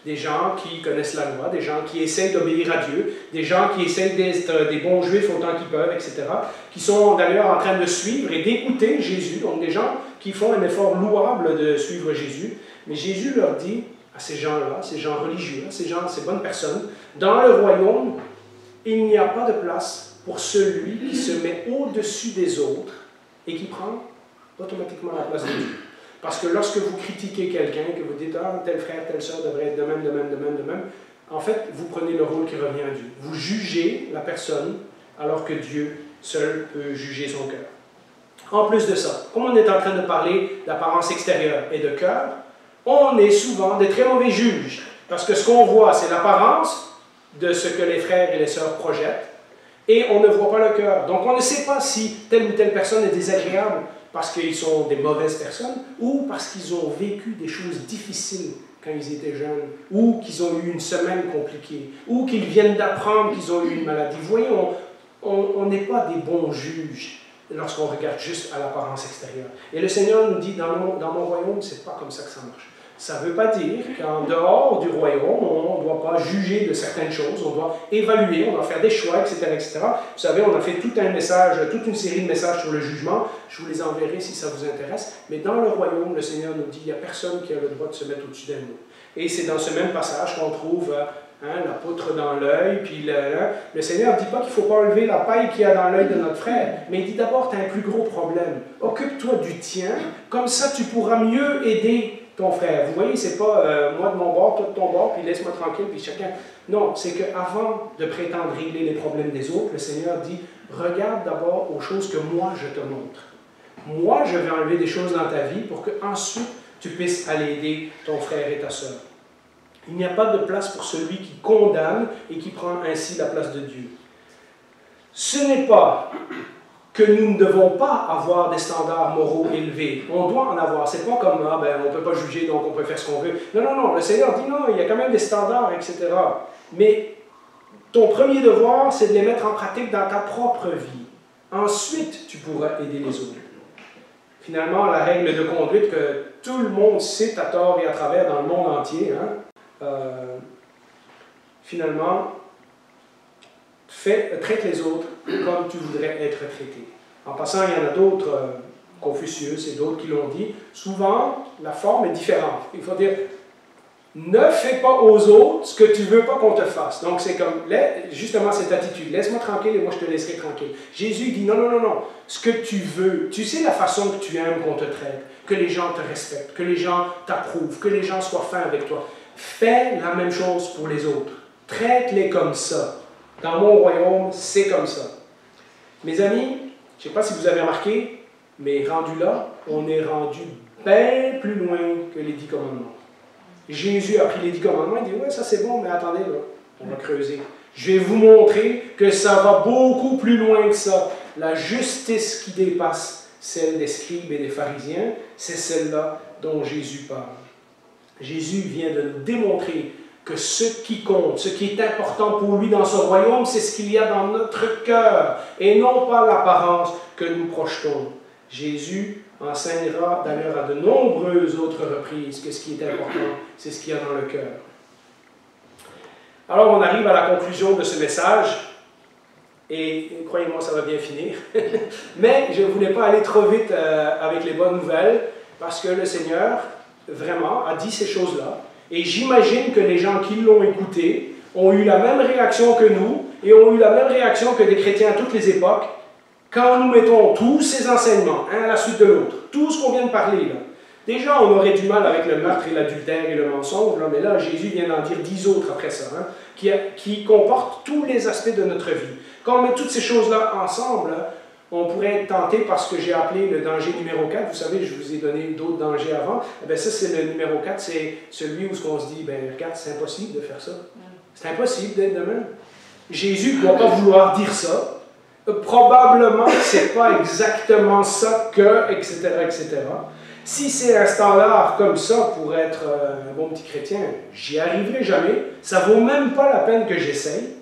Des gens qui connaissent la loi, des gens qui essayent d'obéir à Dieu, des gens qui essayent d'être des bons juifs autant qu'ils peuvent, etc., qui sont d'ailleurs en train de suivre et d'écouter Jésus, donc des gens qui font un effort louable de suivre Jésus. Mais Jésus leur dit à ces gens-là, ces gens religieux, ces bonnes personnes, dans le royaume, il n'y a pas de place pour celui qui se met au-dessus des autres et qui prend automatiquement la place de Dieu. Parce que lorsque vous critiquez quelqu'un, que vous dites « Ah, tel frère, telle sœur devrait être de même, de même, de même, de même », en fait, vous prenez le rôle qui revient à Dieu. Vous jugez la personne, alors que Dieu seul peut juger son cœur. En plus de ça, comme on est en train de parler d'apparence extérieure et de cœur, on est souvent des très mauvais juges. Parce que ce qu'on voit, c'est l'apparence de ce que les frères et les sœurs projettent, et on ne voit pas le cœur. Donc on ne sait pas si telle ou telle personne est désagréable parce qu'ils sont des mauvaises personnes, ou parce qu'ils ont vécu des choses difficiles quand ils étaient jeunes, ou qu'ils ont eu une semaine compliquée, ou qu'ils viennent d'apprendre qu'ils ont eu une maladie. Vous voyez, on n'est pas des bons juges lorsqu'on regarde juste à l'apparence extérieure. Et le Seigneur nous dit, dans mon royaume, c'est pas comme ça que ça marche. Ça ne veut pas dire qu'en dehors du royaume, on ne doit pas juger de certaines choses, on doit évaluer, on doit faire des choix, etc., etc. Vous savez, on a fait tout un message, toute une série de messages sur le jugement. Je vous les enverrai si ça vous intéresse. Mais dans le royaume, le Seigneur nous dit, il n'y a personne qui a le droit de se mettre au-dessus d'un autre. Et c'est dans ce même passage qu'on trouve la poutre dans l'œil, puis le Seigneur ne dit pas qu'il ne faut pas enlever la paille qu'il y a dans l'œil de notre frère, mais il dit d'abord, tu as un plus gros problème. Occupe-toi du tien, comme ça tu pourras mieux aider ton frère. Vous voyez, c'est pas moi de mon bord, toi de ton bord, puis laisse-moi tranquille, puis chacun... Non, c'est qu'avant de prétendre régler les problèmes des autres, le Seigneur dit, regarde d'abord aux choses que moi je te montre. Moi, je vais enlever des choses dans ta vie pour que ensuite tu puisses aller aider ton frère et ta sœur. Il n'y a pas de place pour celui qui condamne et qui prend ainsi la place de Dieu. Ce n'est pas que nous ne devons pas avoir des standards moraux élevés. On doit en avoir. C'est pas comme, on ne peut pas juger, donc on peut faire ce qu'on veut. Non, non, non. Le Seigneur dit non, il y a quand même des standards, etc. Mais ton premier devoir, c'est de les mettre en pratique dans ta propre vie. Ensuite, tu pourras aider les autres. Finalement, la règle de conduite que tout le monde cite à tort et à travers dans le monde entier, finalement, traite les autres comme tu voudrais être traité. En passant, il y en a d'autres, Confucius et d'autres qui l'ont dit, souvent, la forme est différente. Il faut dire, ne fais pas aux autres ce que tu ne veux pas qu'on te fasse. Donc, c'est comme, justement, cette attitude, laisse-moi tranquille et moi je te laisserai tranquille. Jésus dit, non, non, non, non, ce que tu veux, tu sais la façon que tu aimes qu'on te traite, que les gens te respectent, que les gens t'approuvent, que les gens soient fins avec toi. Fais la même chose pour les autres. Traite-les comme ça. Dans mon royaume, c'est comme ça. Mes amis, je ne sais pas si vous avez remarqué, mais rendu là, on est rendu bien plus loin que les 10 commandements. Jésus a pris les 10 commandements, il dit, ouais, ça c'est bon, mais attendez, là, on va creuser. Je vais vous montrer que ça va beaucoup plus loin que ça. La justice qui dépasse celle des scribes et des pharisiens, c'est celle-là dont Jésus parle. Jésus vient de nous démontrer que ce qui compte, ce qui est important pour lui dans ce royaume, c'est ce qu'il y a dans notre cœur, et non pas l'apparence que nous projetons. Jésus enseignera d'ailleurs à de nombreuses autres reprises que ce qui est important, c'est ce qu'il y a dans le cœur. Alors on arrive à la conclusion de ce message, et croyez-moi, ça va bien finir. Mais je ne voulais pas aller trop vite avec les bonnes nouvelles, parce que le Seigneur, vraiment, a dit ces choses-là. Et j'imagine que les gens qui l'ont écouté ont eu la même réaction que nous, et ont eu la même réaction que des chrétiens à toutes les époques, quand nous mettons tous ces enseignements, un à la suite de l'autre, tout ce qu'on vient de parler là. Déjà, on aurait du mal avec le meurtre et l'adultère et le mensonge, là, mais là, Jésus vient d'en dire 10 autres après ça, hein, qui comportent tous les aspects de notre vie. Quand on met toutes ces choses-là ensemble, on pourrait être tenté par ce que j'ai appelé le danger numéro 4. Vous savez, je vous ai donné d'autres dangers avant. Eh bien, ça, c'est le numéro 4, c'est celui où on se dit, ben, regarde, c'est impossible de faire ça. C'est impossible d'être de même. Jésus ne doit pas vouloir dire ça. Probablement que ce n'est pas exactement ça que, etc., etc. Si c'est un standard comme ça pour être un bon petit chrétien, j'y arriverai jamais. Ça ne vaut même pas la peine que j'essaye.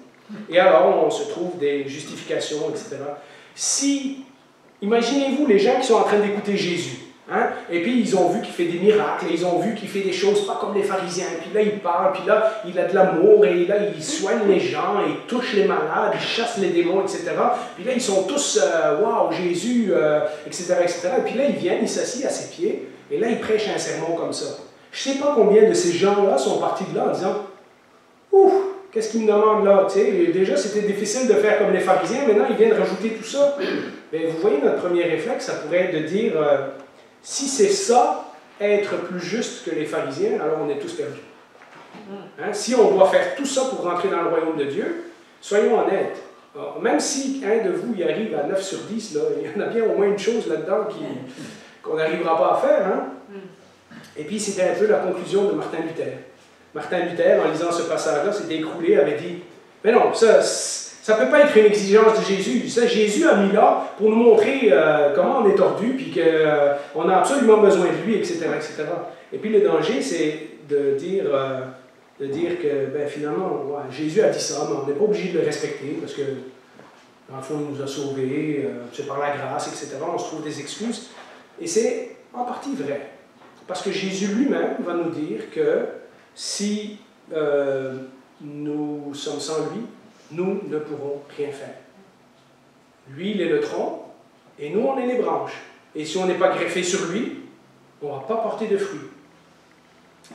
Et alors, on se trouve des justifications, etc. Si, imaginez-vous les gens qui sont en train d'écouter Jésus, hein, et puis ils ont vu qu'il fait des miracles, et ils ont vu qu'il fait des choses pas comme les pharisiens, et puis là il parle, puis là il a de l'amour, et là il soigne les gens, et il touche les malades, il chasse les démons, etc. Puis là ils sont tous, waouh, Jésus, etc., etc. Et puis là ils viennent, ils s'assient à ses pieds, et là ils prêchent un sermon comme ça. Je ne sais pas combien de ces gens-là sont partis de là en disant, ouf, qu'est-ce qu'il me demande là? Déjà, c'était difficile de faire comme les pharisiens, maintenant, ils viennent rajouter tout ça. Mais vous voyez, notre premier réflexe, ça pourrait être de dire, si c'est ça, être plus juste que les pharisiens, alors on est tous perdus. Hein? Si on doit faire tout ça pour rentrer dans le royaume de Dieu, soyons honnêtes. Alors, même si un de vous y arrive à 9 sur 10, là, il y en a bien au moins une chose là-dedans qu'on n'arrivera pas à faire. Hein? Et puis, c'était un peu la conclusion de Martin Luther. Martin Luther, en lisant ce passage-là, s'était écroulé, avait dit, mais non, ça ne peut pas être une exigence de Jésus. Ça, Jésus a mis là pour nous montrer comment on est tordu, puis qu'on a absolument besoin de lui, etc., etc. Et puis le danger, c'est de dire que ben, finalement, ouais, Jésus a dit ça, mais on n'est pas obligé de le respecter, parce que, dans le fond, il nous a sauvés, c'est par la grâce, etc. On se trouve des excuses. Et c'est en partie vrai. Parce que Jésus lui-même va nous dire que si nous sommes sans lui, nous ne pourrons rien faire. Lui, il est le tronc, et nous, on est les branches. Et si on n'est pas greffé sur lui, on ne va pas porter de fruits,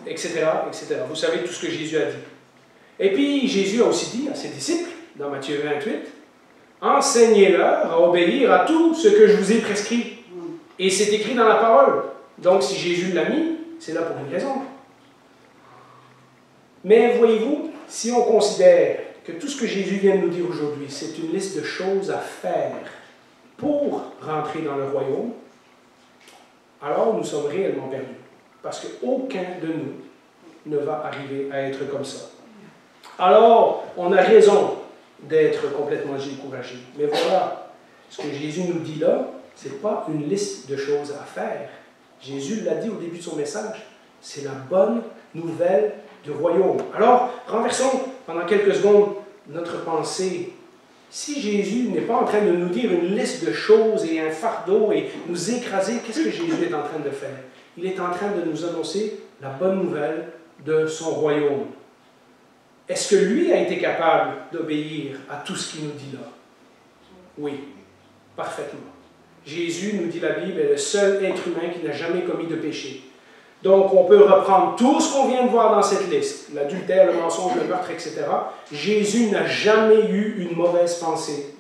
etc., etc. Vous savez tout ce que Jésus a dit. Et puis, Jésus a aussi dit à ses disciples, dans Matthieu 28, « Enseignez-leur à obéir à tout ce que je vous ai prescrit. » Et c'est écrit dans la parole. Donc, si Jésus l'a mis, c'est là pour une raison. Mais voyez-vous, si on considère que tout ce que Jésus vient de nous dire aujourd'hui, c'est une liste de choses à faire pour rentrer dans le royaume, alors nous sommes réellement perdus. Parce qu'aucun de nous ne va arriver à être comme ça. Alors, on a raison d'être complètement découragé. Mais voilà, ce que Jésus nous dit là, ce n'est pas une liste de choses à faire. Jésus l'a dit au début de son message. C'est la bonne nouvelle du royaume. Alors, renversons pendant quelques secondes notre pensée. Si Jésus n'est pas en train de nous dire une liste de choses et un fardeau et nous écraser, qu'est-ce que Jésus est en train de faire? Il est en train de nous annoncer la bonne nouvelle de son royaume. Est-ce que lui a été capable d'obéir à tout ce qu'il nous dit là? Oui, parfaitement. Jésus, nous dit la Bible, est le seul être humain qui n'a jamais commis de péché. Donc, on peut reprendre tout ce qu'on vient de voir dans cette liste, l'adultère, le mensonge, le meurtre, etc. Jésus n'a jamais eu une mauvaise pensée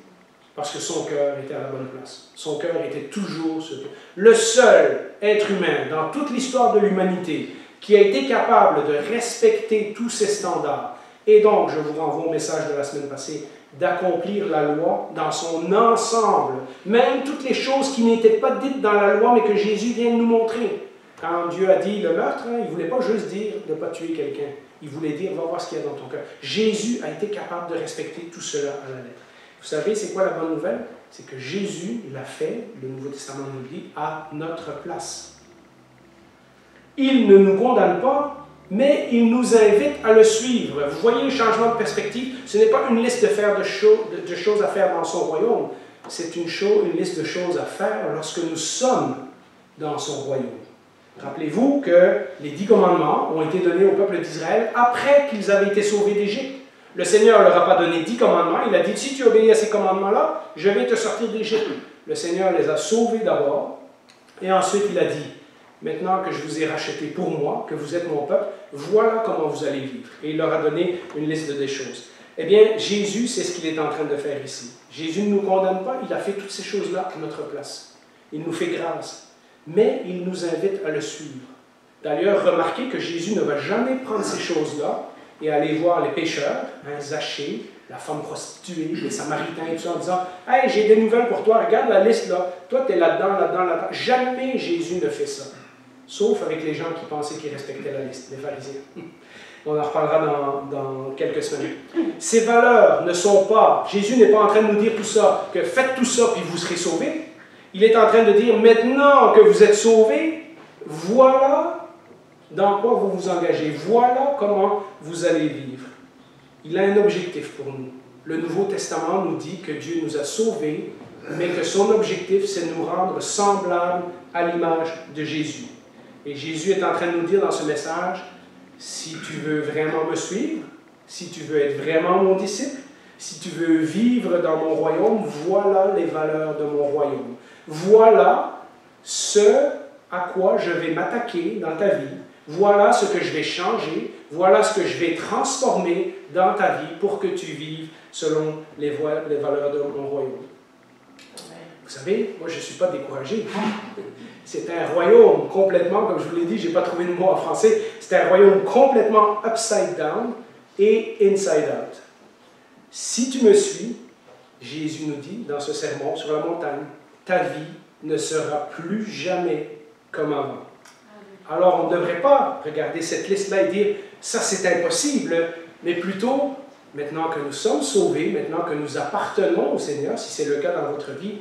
parce que son cœur était à la bonne place. Son cœur était toujours ce que... Le seul être humain dans toute l'histoire de l'humanité qui a été capable de respecter tous ces standards, et donc, je vous renvoie au message de la semaine passée, d'accomplir la loi dans son ensemble, même toutes les choses qui n'étaient pas dites dans la loi, mais que Jésus vient de nous montrer. Quand Dieu a dit le meurtre, il ne voulait pas juste dire de ne pas tuer quelqu'un. Il voulait dire, va voir ce qu'il y a dans ton cœur. Jésus a été capable de respecter tout cela à la lettre. Vous savez, c'est quoi la bonne nouvelle? C'est que Jésus l'a fait, le Nouveau Testament nous le dit, à notre place. Il ne nous condamne pas, mais il nous invite à le suivre. Vous voyez le changement de perspective? Ce n'est pas une liste de choses à faire dans son royaume. C'est une liste de choses à faire lorsque nous sommes dans son royaume. Rappelez-vous que les 10 commandements ont été donnés au peuple d'Israël après qu'ils avaient été sauvés d'Égypte. Le Seigneur ne leur a pas donné 10 commandements. Il a dit, si tu obéis à ces commandements-là, je vais te sortir d'Égypte. Le Seigneur les a sauvés d'abord. Et ensuite, il a dit, maintenant que je vous ai rachetés pour moi, que vous êtes mon peuple, voilà comment vous allez vivre. Et il leur a donné une liste de choses. Eh bien, Jésus, c'est ce qu'il est en train de faire ici. Jésus ne nous condamne pas, il a fait toutes ces choses-là à notre place. Il nous fait grâce. Mais il nous invite à le suivre. D'ailleurs, remarquez que Jésus ne va jamais prendre ces choses-là et aller voir les pécheurs, Zachée, la femme prostituée, les Samaritains et tout ça, en disant « Hey, j'ai des nouvelles pour toi, regarde la liste là, toi tu es là-dedans, là-dedans, là-dedans. » Jamais Jésus ne fait ça. Sauf avec les gens qui pensaient qu'ils respectaient la liste, les pharisiens. On en reparlera dans quelques semaines. Ces valeurs ne sont pas, Jésus n'est pas en train de nous dire tout ça, que faites tout ça puis vous serez sauvés. Il est en train de dire, maintenant que vous êtes sauvés, voilà dans quoi vous vous engagez. Voilà comment vous allez vivre. Il a un objectif pour nous. Le Nouveau Testament nous dit que Dieu nous a sauvés, mais que son objectif, c'est de nous rendre semblables à l'image de Jésus. Et Jésus est en train de nous dire dans ce message, si tu veux vraiment me suivre, si tu veux être vraiment mon disciple, si tu veux vivre dans mon royaume, voilà les valeurs de mon royaume. Voilà ce à quoi je vais m'attaquer dans ta vie. Voilà ce que je vais changer. Voilà ce que je vais transformer dans ta vie pour que tu vives selon les valeurs de mon royaume. Vous savez, moi je ne suis pas découragé. C'est un royaume complètement, comme je vous l'ai dit, je n'ai pas trouvé de mot en français, c'est un royaume complètement upside down et inside out. Si tu me suis, Jésus nous dit dans ce sermon sur la montagne, ta vie ne sera plus jamais comme avant. Alors on ne devrait pas regarder cette liste-là et dire, ça c'est impossible, mais plutôt, maintenant que nous sommes sauvés, maintenant que nous appartenons au Seigneur, si c'est le cas dans votre vie,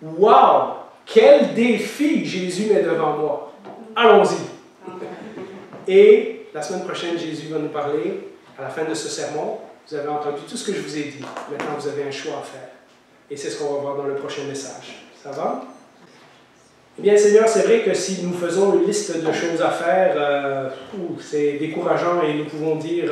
wow! Quel défi Jésus met devant moi! Allons-y! Et la semaine prochaine, Jésus va nous parler, à la fin de ce sermon, vous avez entendu tout ce que je vous ai dit. Maintenant, vous avez un choix à faire. Et c'est ce qu'on va voir dans le prochain message. Ça va? Eh bien, Seigneur, c'est vrai que si nous faisons une liste de choses à faire, c'est décourageant et nous pouvons dire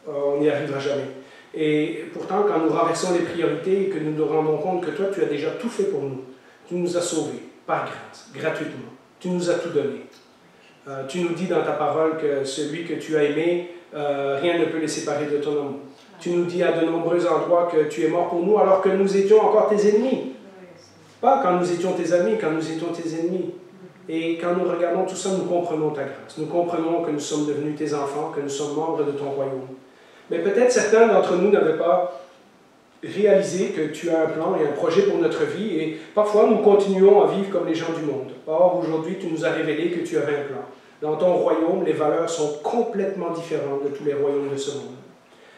on n'y arrivera jamais. Et pourtant, quand nous renversons les priorités et que nous nous rendons compte que toi, tu as déjà tout fait pour nous, tu nous as sauvés par grâce, gratuitement. Tu nous as tout donné. Tu nous dis dans ta parole que celui que tu as aimé, rien ne peut les séparer de ton amour. Tu nous dis à de nombreux endroits que tu es mort pour nous alors que nous étions encore tes ennemis. Pas quand nous étions tes amis, quand nous étions tes ennemis. Et quand nous regardons tout ça, nous comprenons ta grâce. Nous comprenons que nous sommes devenus tes enfants, que nous sommes membres de ton royaume. Mais peut-être certains d'entre nous n'avaient pas réalisé que tu as un plan et un projet pour notre vie et parfois nous continuons à vivre comme les gens du monde. Or, aujourd'hui, tu nous as révélé que tu avais un plan. Dans ton royaume, les valeurs sont complètement différentes de tous les royaumes de ce monde.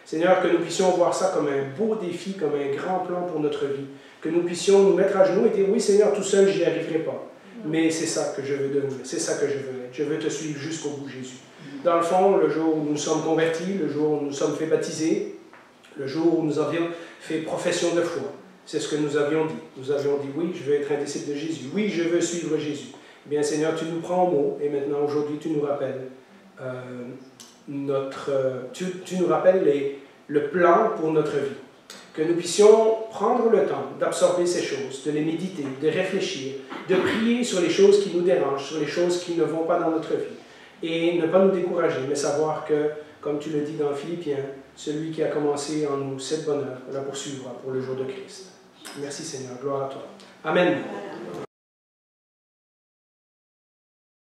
Seigneur, que nous puissions voir ça comme un beau défi, comme un grand plan pour notre vie. Que nous puissions nous mettre à genoux et dire, oui Seigneur, tout seul, j'y arriverai pas. Mais c'est ça que je veux devenir, c'est ça que je veux être. Je veux te suivre jusqu'au bout, Jésus. Dans le fond, le jour où nous sommes convertis, le jour où nous sommes fait baptiser, le jour où nous avions fait profession de foi, c'est ce que nous avions dit. Nous avions dit, oui, je veux être un disciple de Jésus. Oui, je veux suivre Jésus. Eh bien, Seigneur, tu nous prends au mot et maintenant, aujourd'hui, tu nous rappelles tu nous rappelles le plan pour notre vie. Que nous puissions prendre le temps d'absorber ces choses, de les méditer, de réfléchir, de prier sur les choses qui nous dérangent, sur les choses qui ne vont pas dans notre vie. Et ne pas nous décourager, mais savoir que, comme tu le dis dans Philippiens, celui qui a commencé en nous cette bonne œuvre la poursuivra pour le jour de Christ. Merci Seigneur, gloire à toi. Amen.